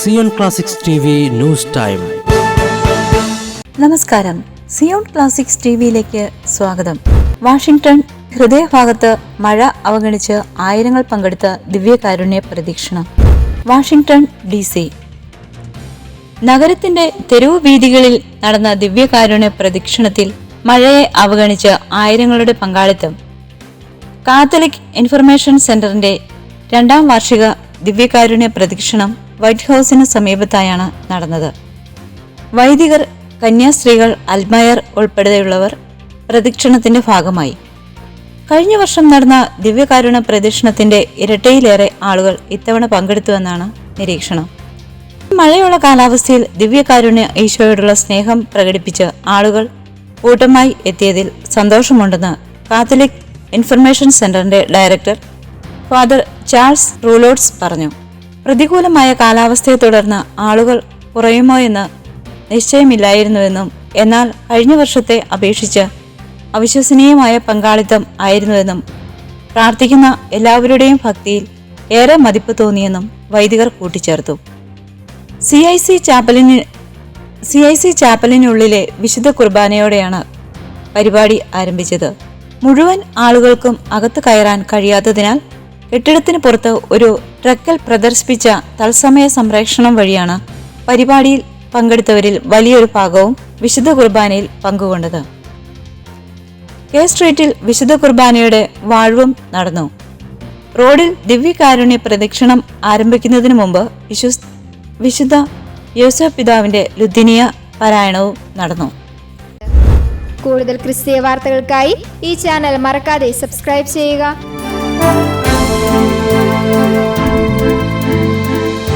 Zion classics TV news time. നമസ്കാരം, Zion classics ടിവിയിലേക്ക് സ്വാഗതം. വാഷിംഗ്ടൺ ഹൃദയഭാഗത്ത് മഴ അവഗണിച്ച് ആയിരങ്ങൾ പങ്കെടുത്ത ദിവ്യകാരുണ്യ പ്രദക്ഷിണം. വാഷിംഗ്ടൺ DC നഗരത്തിന്റെ തെരുവു വീഥികളിൽ നടന്ന ദിവ്യകാരുണ്യ പ്രദക്ഷിണത്തിൽ മഴയെ അവഗണിച്ച് ആയിരങ്ങളുടെ പങ്കാളിത്തം. കാത്തലിക് ഇൻഫർമേഷൻ സെന്ററിന്റെ 2ാം വാർഷിക ദിവ്യകാരുണ്യ പ്രദക്ഷിണം വൈറ്റ് ഹൌസിന് സമീപത്തായാണ് നടന്നത്. വൈദികർ, കന്യാസ്ത്രീകൾ, അൽമയർ ഉൾപ്പെടെയുള്ളവർ പ്രദക്ഷിണത്തിന്റെ ഭാഗമായി. കഴിഞ്ഞ വർഷം നടന്ന ദിവ്യകാരുണ്യ പ്രദക്ഷിണത്തിന്റെ ഇരട്ടിയിലേറെ ആളുകൾ ഇത്തവണ പങ്കെടുത്തുവെന്നാണ് നിരീക്ഷണം. മഴയുള്ള കാലാവസ്ഥയിൽ ദിവ്യകാരുണ്യ ഈശോയോടുള്ള സ്നേഹം പ്രകടിപ്പിച്ച് ആളുകൾ കൂട്ടമായി എത്തിയതിൽ സന്തോഷമുണ്ടെന്ന് കാത്തലിക് ഇൻഫർമേഷൻ സെന്ററിന്റെ ഡയറക്ടർ ഫാദർ ചാൾസ് റൂലോട്സ് പറഞ്ഞു. പ്രതികൂലമായ കാലാവസ്ഥയെ തുടർന്ന് ആളുകൾ കുറയുമോ എന്ന് നിശ്ചയമില്ലായിരുന്നുവെന്നും എന്നാൽ കഴിഞ്ഞ വർഷത്തെ അപേക്ഷിച്ച് അവിശ്വസനീയമായ പങ്കാളിത്തം ആയിരുന്നുവെന്നും പ്രാർത്ഥിക്കുന്ന എല്ലാവരുടെയും ഭക്തിയിൽ ഏറെ മതിപ്പ് തോന്നിയെന്നും വൈദികർ കൂട്ടിച്ചേർത്തു. CIC ചാപ്പലിനുള്ളിലെ വിശുദ്ധ കുർബാനയോടെയാണ് പരിപാടി ആരംഭിച്ചത്. മുഴുവൻ ആളുകൾക്കും അകത്ത് കയറാൻ കഴിയാത്തതിനാൽ കെട്ടിടത്തിന് പുറത്ത് ഒരു ട്രക്കിൽ പ്രദർശിപ്പിച്ച തത്സമയ സംപ്രേഷണം വഴിയാണ് പരിപാടിയിൽ പങ്കെടുത്തവരിൽ വലിയൊരു ഭാഗവും വിശുദ്ധ കുർബാനയിൽ പങ്കുകൊണ്ടത്. കെ സ്ട്രീറ്റിൽ വിശുദ്ധ കുർബാനയുടെ വാഴ്വും നടന്നു. റോഡിൽ ദിവ്യകാരുണ്യ പ്രദക്ഷിണം ആരംഭിക്കുന്നതിന് മുമ്പ് വിശുദ്ധ യോസഫ് പിതാവിന്റെ ലുത്തിനിയ പാരായണവും നടന്നു. കൂടുതൽ ക്രിസ്തീയ വാർത്തകൾക്കായി ഈ ചാനൽ മറക്കാതെ സബ്സ്ക്രൈബ് ചെയ്യുക.